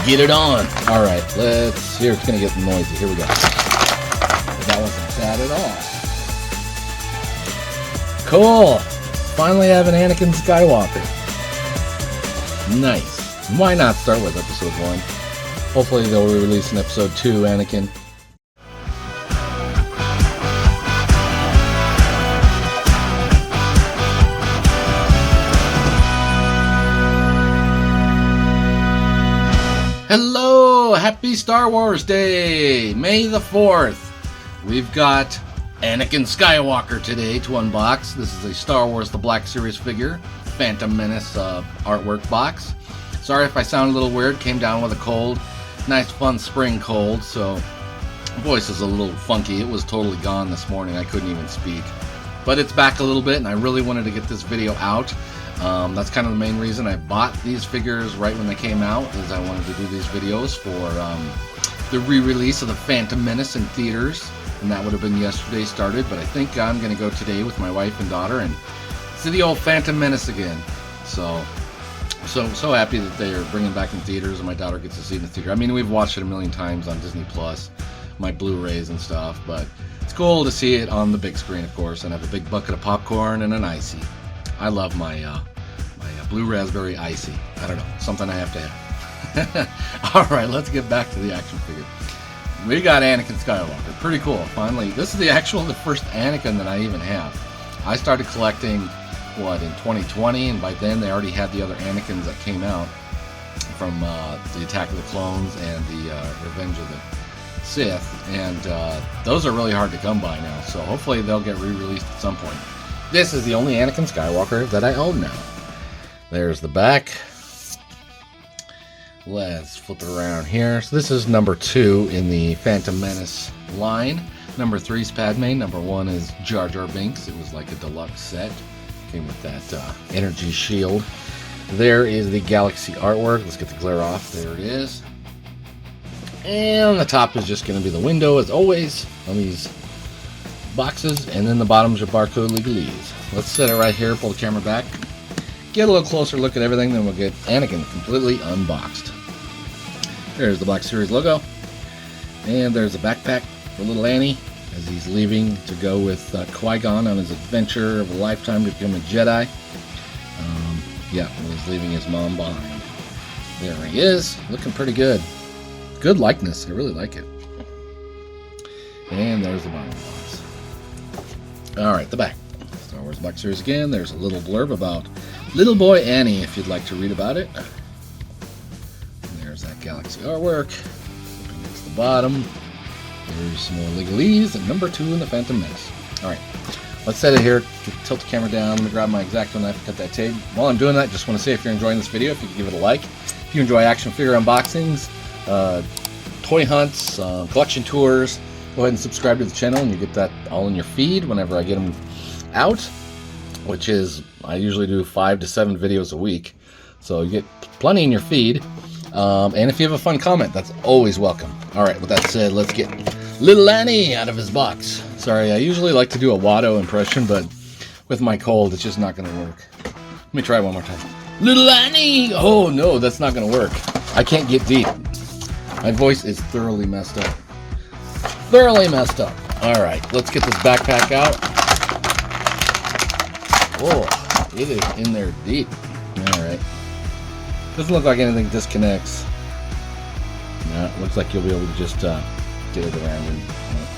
Get it on. All right, let's. Here, it's gonna get noisy. Here we go. That wasn't bad at all. Cool. Finally have an Anakin Skywalker. Nice. Why not start with episode 1? Hopefully they'll release an episode 2, Anakin. Hello! Happy Star Wars Day! May the 4th. We've got Anakin Skywalker today to unbox. This is a Star Wars The Black Series figure, Phantom Menace artwork box. Sorry if I sound a little weird, came down with a cold. Nice fun spring cold, so voice is a little funky. It was totally gone this morning, I couldn't even speak. But it's back a little bit and I really wanted to get this video out. That's kind of the main reason I bought these figures right when they came out, is I wanted to do these videos for the re-release of the Phantom Menace in theaters, and that would have been yesterday started, but I think I'm going to go today with my wife and daughter and see the old Phantom Menace again. So happy that they are bringing back in theaters and my daughter gets to see it in the theater. I mean, we've watched it a million times on Disney Plus, my Blu-rays and stuff, but it's cool to see it on the big screen, of course, and have a big bucket of popcorn and an icy. I love my blue raspberry icy. I don't know, something I have to have. All right, let's get back to the action figure. We got Anakin Skywalker. Pretty cool. Finally, this is the first Anakin that I even have. I started collecting, in 2020, and by then they already had the other Anakins that came out from the Attack of the Clones and the Revenge of the Sith, and those are really hard to come by now, so hopefully they'll get re-released at some point. This is the only Anakin Skywalker that I own now. There's the back. Let's flip it around here. So this is number 2 in the Phantom Menace line. Number 3 is Padme. Number 1 is Jar Jar Binks. It was like a deluxe set. Came with that energy shield. There is the Galaxy artwork. Let's get the glare off. There it is. And the top is just going to be the window, as always, on these boxes. And then the bottom's your barcode legalese. Let's set it right here. Pull the camera back. Get a little closer look at everything, then we'll get Anakin completely unboxed. There's the Black Series logo. And there's a backpack for little Annie as he's leaving to go with Qui-Gon on his adventure of a lifetime to become a Jedi. When he's leaving his mom behind. There he is, looking pretty good. Good likeness, I really like it. And there's the bottom box. Alright, the back. Star Wars Black Series again. There's a little blurb about Little Boy Annie, if you'd like to read about it. And there's that Galaxy artwork. Against the bottom. There's some more legalese, and number 2 in the Phantom Menace. Alright, let's set it here. Tilt the camera down. I'm going to grab my X-Acto knife and cut that tape. While I'm doing that, just want to say if you're enjoying this video, if you could give it a like. If you enjoy action figure unboxings, toy hunts, collection tours, go ahead and subscribe to the channel, and you get that all in your feed whenever I get them out, which is, I usually do 5 to 7 videos a week, so you get plenty in your feed. And if you have a fun comment, that's always welcome. Alright, with that said, let's get little Annie out of his box. Sorry, I usually like to do a Watto impression, but with my cold, it's just not going to work. Let me try one more time. Little Annie! Oh no, that's not going to work. I can't get deep. My voice is thoroughly messed up. Thoroughly messed up. Alright, let's get this backpack out. Oh, it is in there deep. Alright. Doesn't look like anything disconnects. No, it looks like you'll be able to just get it around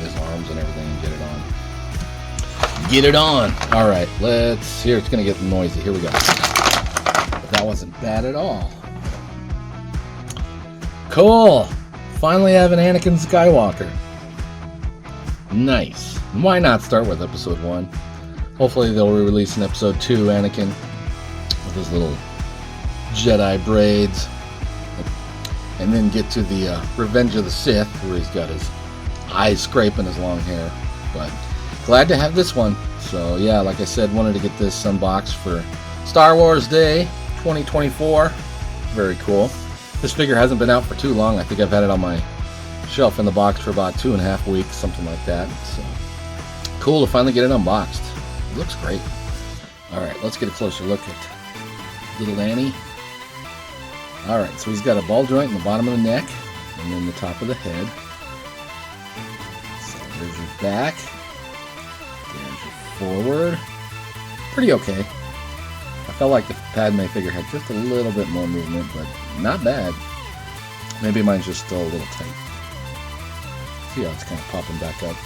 his arms and everything and get it on. Get it on! Alright, let's... Here, it's going to get noisy. Here we go. But that wasn't bad at all. Cool! Finally have an Anakin Skywalker. Nice. Why not start with episode 1? Hopefully they'll re-release an episode 2, Anakin, with his little Jedi braids. And then get to the Revenge of the Sith, where he's got his eyes scraping his long hair. But glad to have this one. So yeah, like I said, wanted to get this unboxed for Star Wars Day 2024. Very cool. This figure hasn't been out for too long. I think I've had it on my shelf in the box for about 2.5 weeks, something like that. So cool to finally get it unboxed. It looks great. Alright, let's get a closer look at little Annie. Alright, so he's got a ball joint in the bottom of the neck and then the top of the head. So there's your back. There's your forward. Pretty okay. I felt like the Padme figure had just a little bit more movement, but not bad. Maybe mine's just still a little tight. See how it's kind of popping back up.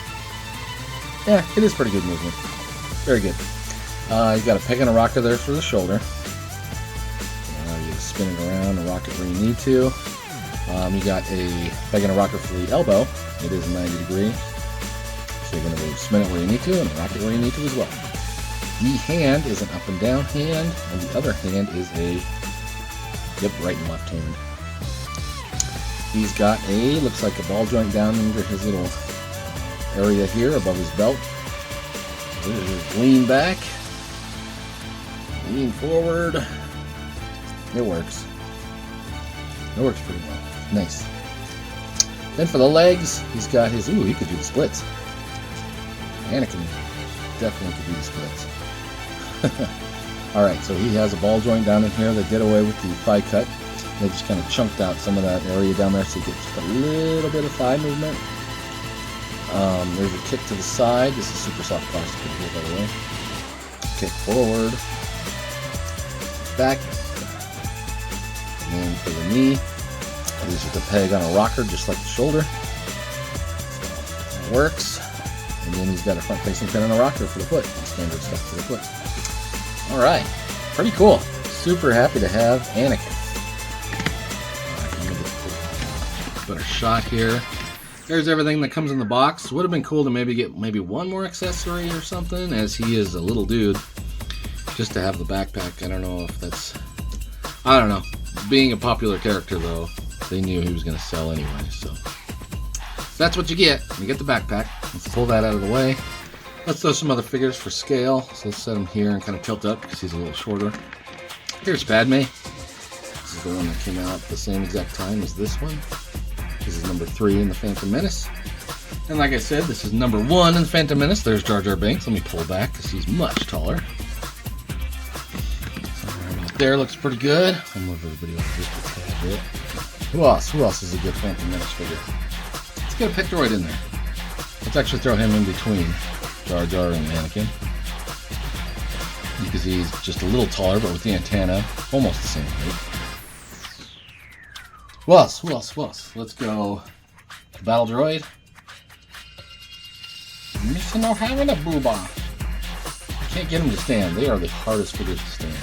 Yeah, it is pretty good movement. Very good. You've got a peg and a rocker there for the shoulder. You spin it around and rock it where you need to. You got a peg and a rocker for the elbow. It is 90 degrees. So you're going to spin it where you need to and rock it where you need to as well. The hand is an up and down hand, and the other hand is a right and left hand. He's got looks like a ball joint down under his little area here above his belt. Lean back, lean forward. It works. It works pretty well. Nice. Then for the legs, he's got his, he could do the splits. Anakin definitely could do the splits. Alright, so he has a ball joint down in here. They did away with the thigh cut. They just kind of chunked out some of that area down there so you get just a little bit of thigh movement. There's a kick to the side. This is super soft plastic here, by the way. Kick forward. Back. And then for the knee, he's just a peg on a rocker, just like the shoulder. So it works. And then he's got a front-facing pin on a rocker for the foot. Standard stuff for the foot. Alright. Pretty cool. Super happy to have Anakin. Better shot here. There's everything that comes in the box. Would have been cool to maybe get one more accessory or something, as he is a little dude. Just to have the backpack. I don't know if that's... I don't know. Being a popular character, though, they knew he was going to sell anyway, so... That's what you get. You get the backpack. Let's pull that out of the way. Let's throw some other figures for scale. So let's set him here and kind of tilt up because he's a little shorter. Here's Padme. This is the one that came out at the same exact time as this one. This is number 3 in the Phantom Menace. And like I said, this is number 1 in the Phantom Menace. There's Jar Jar Binks. Let me pull back because he's much taller. So right there looks pretty good. I'll move everybody over just a tad bit. Who else? Who else is a good Phantom Menace figure? Let's get a Pictoroid in there. Let's actually throw him in between Jar Jar and Anakin. Because he's just a little taller, but with the antenna, almost the same height. Who else? Who else? Who else? Let's go Battle Droid. Mr. No having a booba. Can't get him to stand. They are the hardest figures to stand.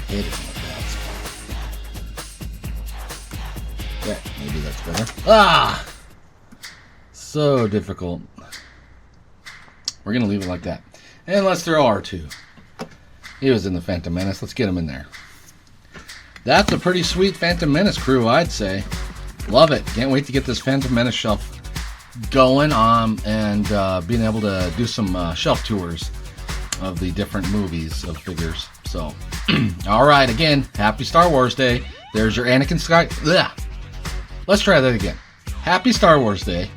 Head is in a bad spot. Yeah, maybe that's better. Ah! So difficult. We're going to leave it like that. And let's throw R2. He was in the Phantom Menace. Let's get him in there. That's a pretty sweet Phantom Menace crew, I'd say. Love it. Can't wait to get this Phantom Menace shelf going and being able to do some shelf tours of the different movies of figures. So, alright, again, happy Star Wars Day. There's your Anakin Let's try that again. Happy Star Wars Day.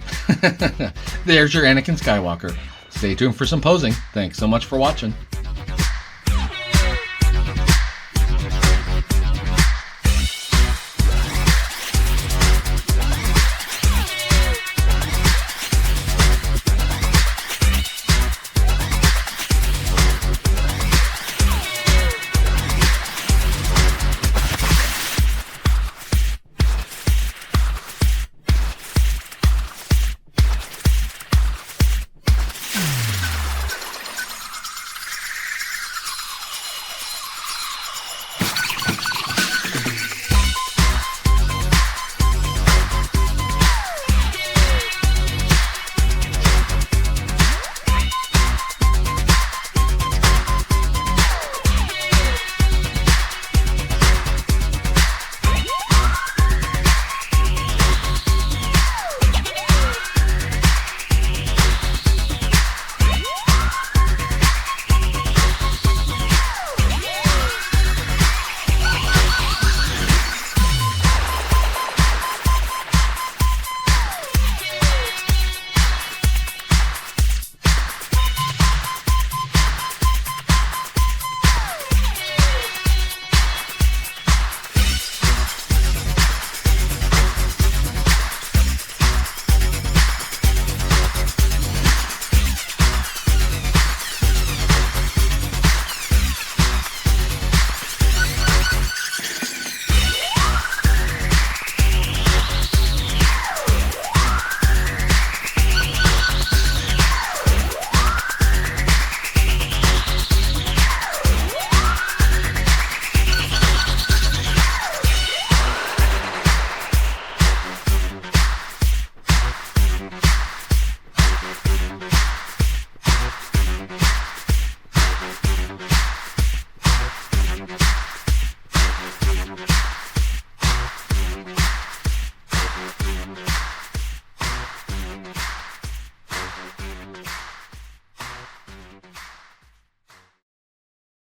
There's your Anakin Skywalker. Stay tuned for some posing. Thanks so much for watching.